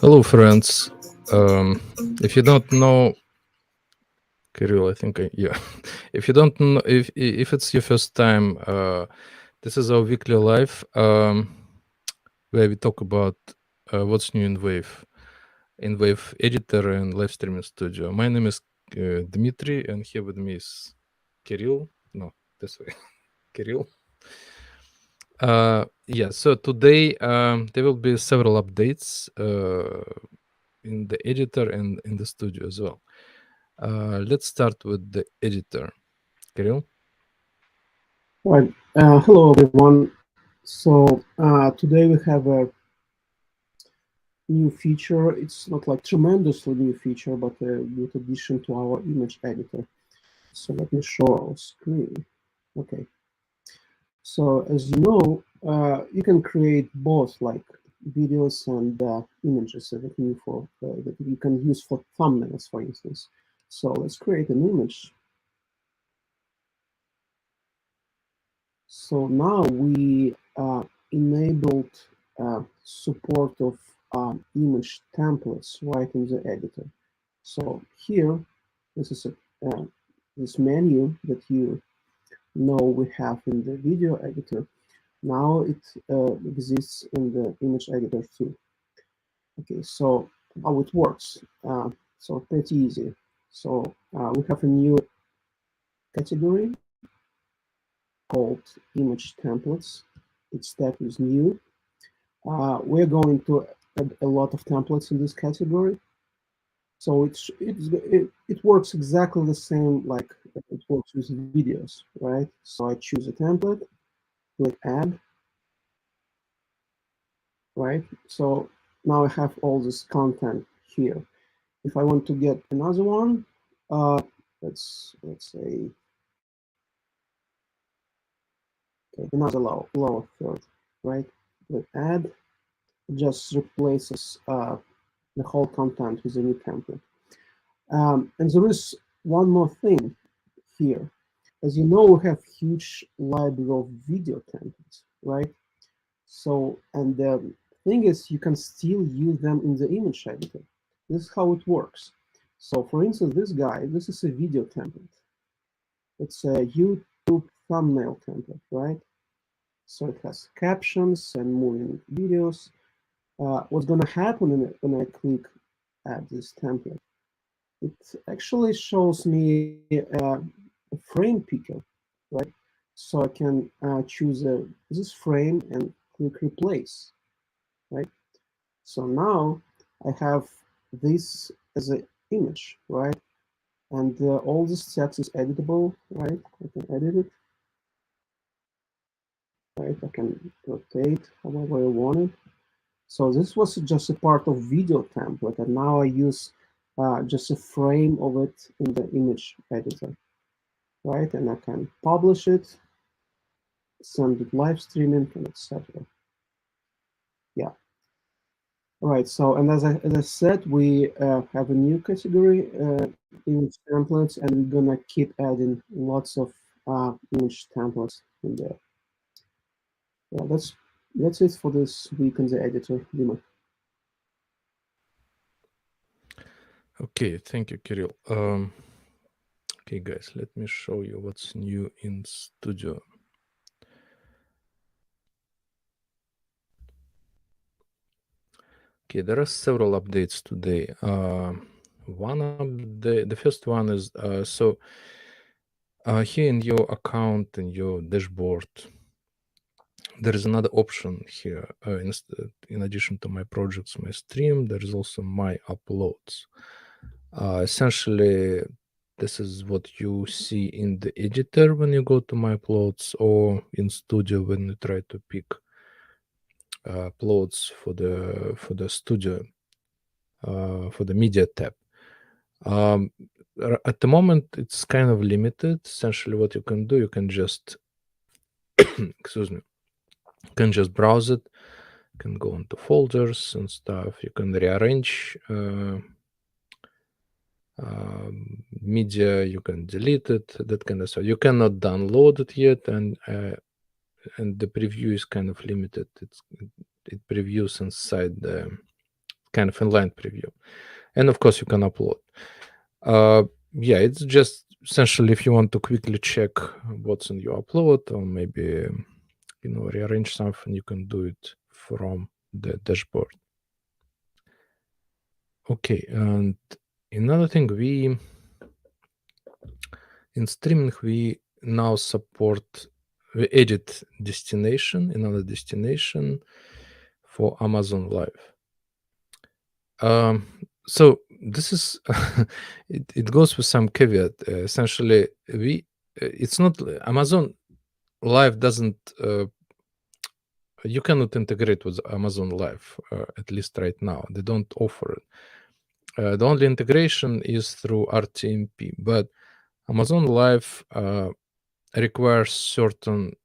Hello, friends. If you don't know, Kirill, I think yeah. If you don't know, if it's your first time, this is our weekly live where we talk about what's new in Wave editor and live streaming studio. My name is Dmitry, and here with me is Kirill. No, this way, Kirill. Yeah. So today there will be several updates in the editor and in the studio as well. Let's start with the editor. Kirill? Right. Hello, everyone. So today we have a new feature. It's not like tremendously new feature, but a good addition to our image editor. So let me show our screen. Okay. So as you know, you can create both like videos and images that you can use for thumbnails, for instance. So let's create an image. So now we enabled support of image templates right in the editor. So here, this is this menu that you know we have in the video editor. Now it exists in the image editor too. Okay, so how it works? So pretty easy. So we have a new category called image templates. Its tag is new. We're going to add a lot of templates in this category. So it works exactly the same like it works with videos, right? So I choose a template, click add, right? So now I have all this content here. If I want to get another one, let's say okay, another lower third, right? Click add, it just replaces the whole content with a new template. And there is one more thing here. As you know, we have huge library of video templates, right? So, and the thing is, you can still use them in the image editor. This is how it works. So, for instance, this is a video template. It's a YouTube thumbnail template, right? So it has captions and moving videos. What's going to happen when I click add this template? It actually shows me a frame picker, right? So I can choose this frame and click replace, right? So now I have this as an image, right? And all this text is editable, right? I can edit it, right? I can rotate however I want it. So this was just a part of video template, and now I use just a frame of it in the image editor, right? And I can publish it, send it live streaming, and etc. Yeah. All right. So, and as I said, we have a new category, image templates, and we're gonna keep adding lots of image templates in there. Yeah, that's it for this week in the editor, Dima. Okay, thank you, Kirill. Okay, guys, let me show you what's new in Studio. Okay, there are several updates today. One update, the first one is here in your account, in your dashboard, there is another option here. In addition to my projects, my stream, there is also my uploads. Essentially, this is what you see in the editor when you go to my uploads, or in Studio when you try to pick uploads for the Studio, for the media tab. At the moment, it's kind of limited. Essentially, what you can do, you can just excuse me, you can just browse it. You can go into folders and stuff. You can rearrange media. You can delete it. That kind of stuff. You cannot download it yet, and the preview is kind of limited. It previews inside the kind of inline preview, and of course you can upload. Yeah, it's just essentially if you want to quickly check what's in your upload, or maybe rearrange something, you can do it from the dashboard. Okay, and another thing, in streaming we now support, we edit destination, another destination for Amazon Live. So this is it goes with some caveat. Essentially, it's not Amazon Live doesn't. You cannot integrate with Amazon Live, at least right now. They don't offer it. The only integration is through RTMP, but Amazon Live requires certain.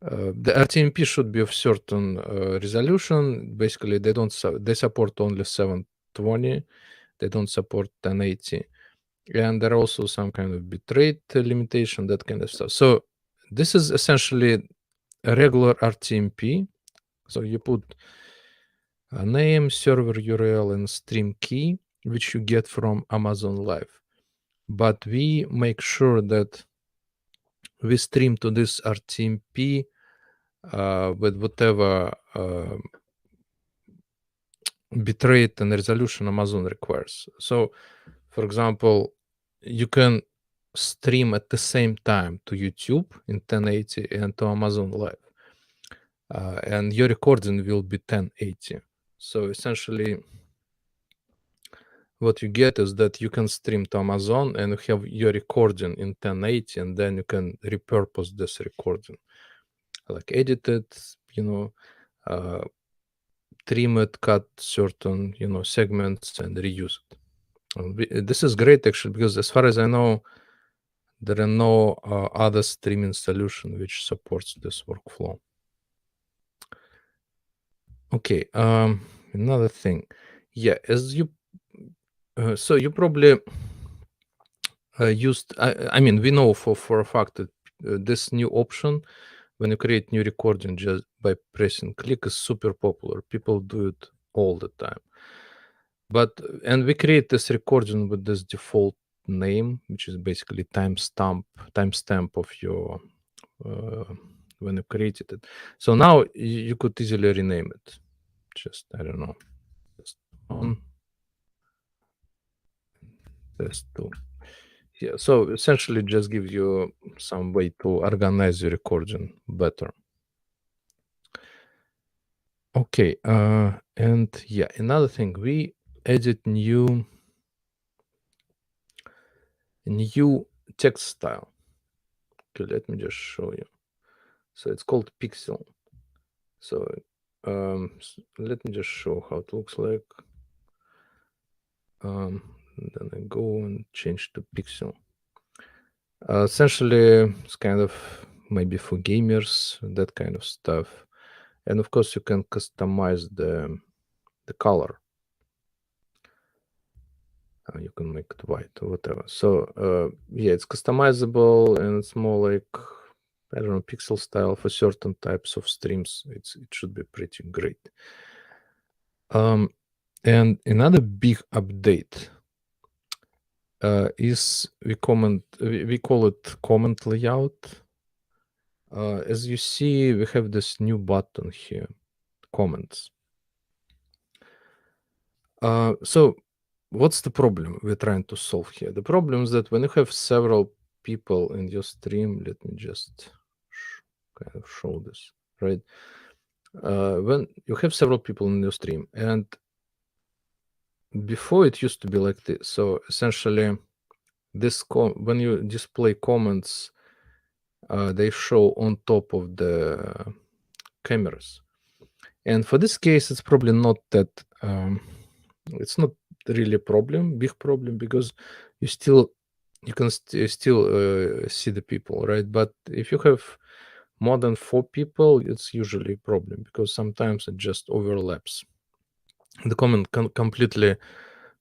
The RTMP should be of certain resolution. Basically, they support only 720. They don't support 1080, and there are also some kind of bitrate limitation, that kind of stuff. So this is essentially a regular RTMP. So you put a name, server URL, and stream key, which you get from Amazon Live. But we make sure that we stream to this RTMP with whatever bitrate and resolution Amazon requires. So, for example, you can stream at the same time to YouTube in 1080 and to Amazon Live. And your recording will be 1080. So essentially, what you get is that you can stream to Amazon and you have your recording in 1080, and then you can repurpose this recording, like edit it, trim it, cut certain, segments, and reuse it. This is great actually, because as far as I know, there are no other streaming solution which supports this workflow. Okay, another thing. Yeah, as you so you probably used, I mean, we know for a fact that this new option, when you create new recording just by pressing click, is super popular. People do it all the time. And we create this recording with this default name, which is basically timestamp of your when you created it. So now you could easily rename it. Just, I don't know, just one, test two. Yeah, so essentially just give you some way to organize your recording better. Okay, and yeah, another thing, we added new text style. Okay, let me just show you. So it's called Pixel. So let me just show how it looks like. Then I go and change to Pixel. Essentially, it's kind of maybe for gamers, that kind of stuff. And of course, you can customize the color. You can make it white or whatever. So yeah, it's customizable and it's more like, I don't know, pixel style for certain types of streams. It should be pretty great. And another big update is we call it comment layout. As you see, we have this new button here, comments. So what's the problem we're trying to solve here? The problem is that when you have several people in your stream, let me just kind of show this, right? When you have several people in your stream, and before it used to be like this. So essentially, when you display comments, they show on top of the cameras. And for this case, it's probably not that. It's not really a big problem, because you can still see the people, right? But if you have more than 4 people, it's usually a problem, because sometimes it just overlaps. The comment completely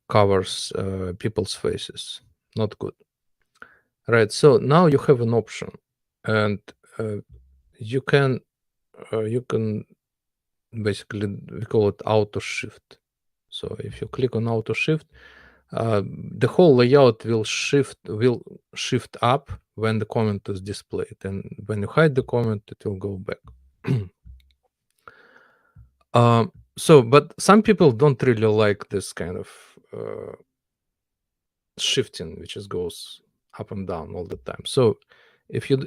covers people's faces. Not good. Right. So now you have an option, and you can basically, we call it auto shift. So if you click on auto shift, the whole layout will shift up when the comment is displayed, and when you hide the comment, it will go back. But some people don't really like this kind of shifting, which goes up and down all the time. So if you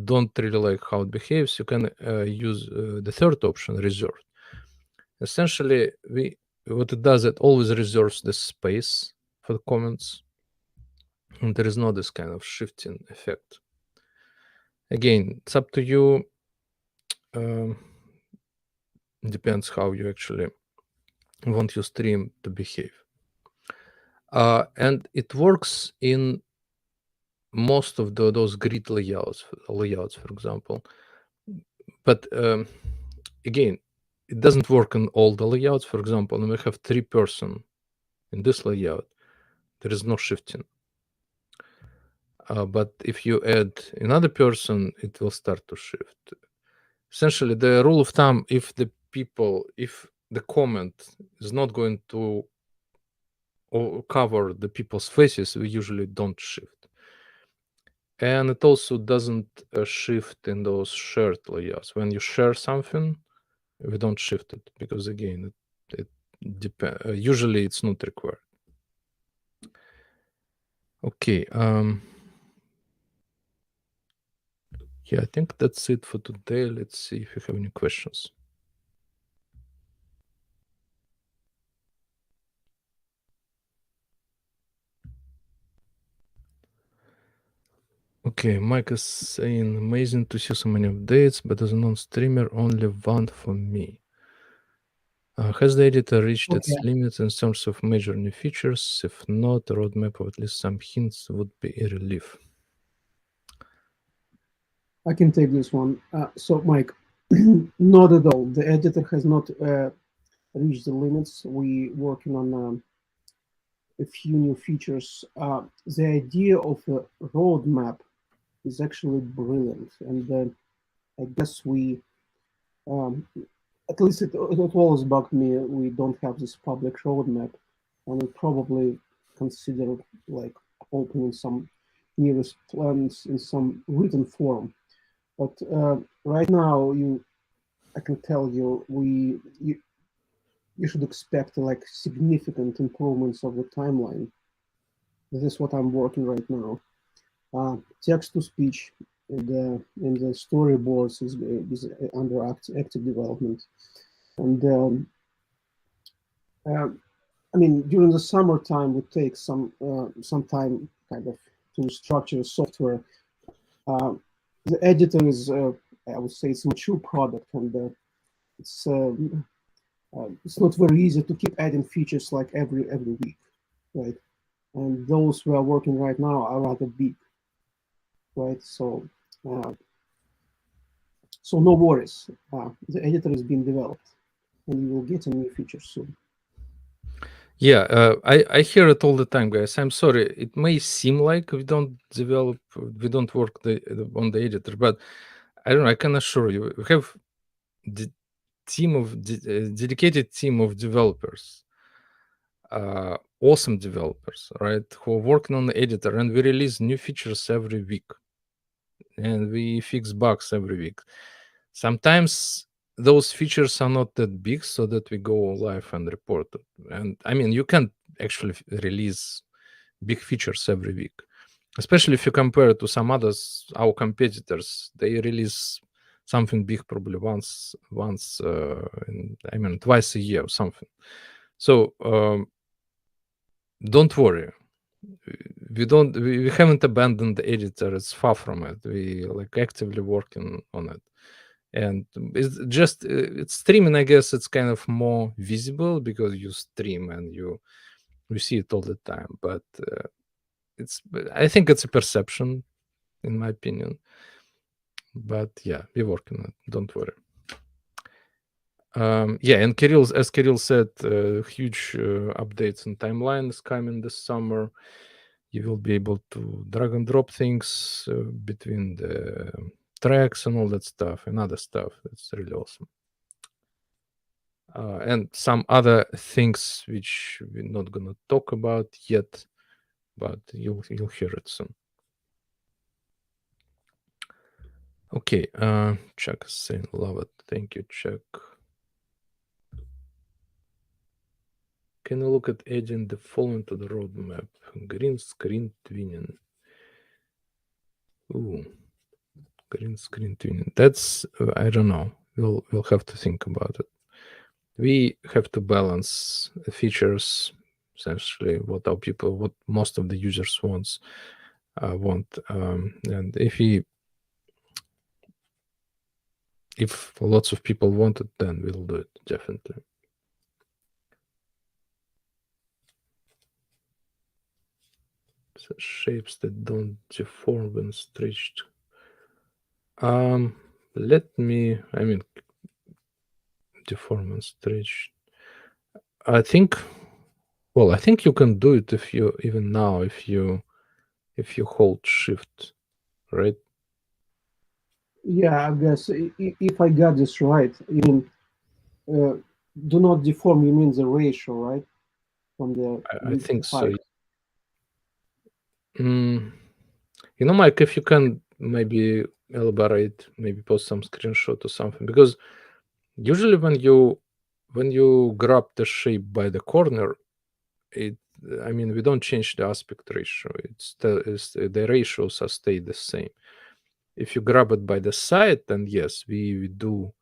don't really like how it behaves, you can use the third option, reserved. Essentially, what it does, it always reserves the space for the comments, and there is no this kind of shifting effect. Again, it's up to you. Depends how you actually want your stream to behave. And it works in most of those grid layouts, for example. But again, it doesn't work in all the layouts. For example, when we have 3 person in this layout, there is no shifting. But if you add another person, it will start to shift. Essentially, the rule of thumb, if the comment is not going to cover the people's faces, we usually don't shift. And it also doesn't shift in those shared layouts. When you share something, we don't shift it, because again, it depends. Usually it's not required. Okay. Yeah, I think that's it for today. Let's see if you have any questions. Okay, Mike is saying, amazing to see so many updates, but as a non-streamer, only one for me. Has the editor reached its limits in terms of major new features? If not, a roadmap or at least some hints would be a relief. I can take this one. So, Mike, not at all. The editor has not reached the limits. We're working on a few new features. The idea of a roadmap is actually brilliant, and I guess at least it always bugged me. We don't have this public roadmap, and we probably consider like opening some nearest plans in some written form. But right now, I can tell you, you should expect like significant improvements of the timeline. This is what I'm working right now. Text to speech in the storyboards is under active development, and I mean during the summertime would take some time kind of to structure software. The editor is I would say it's a mature product, and it's not very easy to keep adding features like every week, right? And those we are working right now are rather big, right? So no worries. The editor is being developed, and you will get some new features soon. Yeah, I hear it all the time, guys. I'm sorry. It may seem like we don't work on the editor, but I don't know. I can assure you, we have dedicated team of developers, awesome developers, right? Who are working on the editor, and we release new features every week, and we fix bugs every week. Sometimes those features are not that big, so that we go live and report it. And I mean, you can actually release big features every week, especially if you compare it to some others, our competitors. They release something big probably once twice a year or something. So don't worry, we haven't abandoned the editor. It's far from it. We like actively working on it. And it's just it's streaming, I guess it's kind of more visible because you stream and you see it all the time, but I think it's a perception, in my opinion. But yeah, we're working on it, don't worry. Yeah, and as Kirill said, huge updates and timelines coming this summer. You will be able to drag and drop things between the tracks and all that stuff and other stuff. It's really awesome. And some other things which we're not gonna talk about yet, but you'll hear it soon. Okay, Chuck is saying love it. Thank you, Chuck. Can you look at adding the following to the roadmap? Green screen twinning. Ooh, green screen twinning. That's I don't know. We'll have to think about it. We have to balance the features, essentially what most of the users want. And if lots of people want it, then we'll do it, definitely. So shapes that don't deform when stretched. Deform and stretch. I think you can do it if you hold shift, right? Yeah, I guess if I got this right, you mean do not deform, you mean the ratio, right? From the I think so. height. Mike, if you can maybe elaborate, maybe post some screenshot or something, because usually when you grab the shape by the corner, we don't change the aspect ratio. The ratios are stay the same. If you grab it by the side, then yes, we do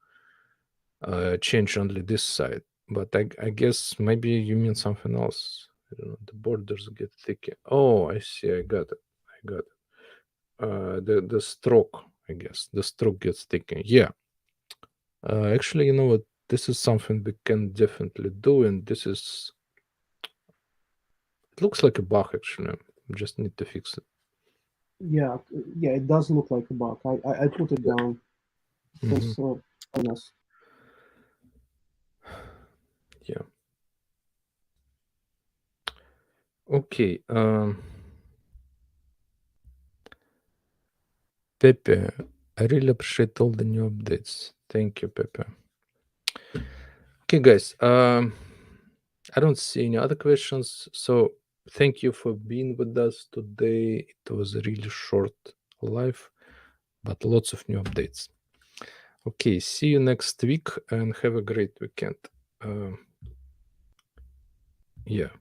change only this side. But I guess maybe you mean something else. I don't know. The borders get thicker. Oh, I see. I got it. The stroke, I guess. The stroke gets thicker. Yeah. Actually, you know what? This is something we can definitely do, and it looks like a bug, actually. We just need to fix it. Yeah, it does look like a bug. I put it down. Just honest. Yeah. Okay. Pepe, I really appreciate all the new updates. Thank you, Pepe. Okay, guys. I don't see any other questions. So thank you for being with us today. It was a really short live, but lots of new updates. Okay, see you next week and have a great weekend. Yeah.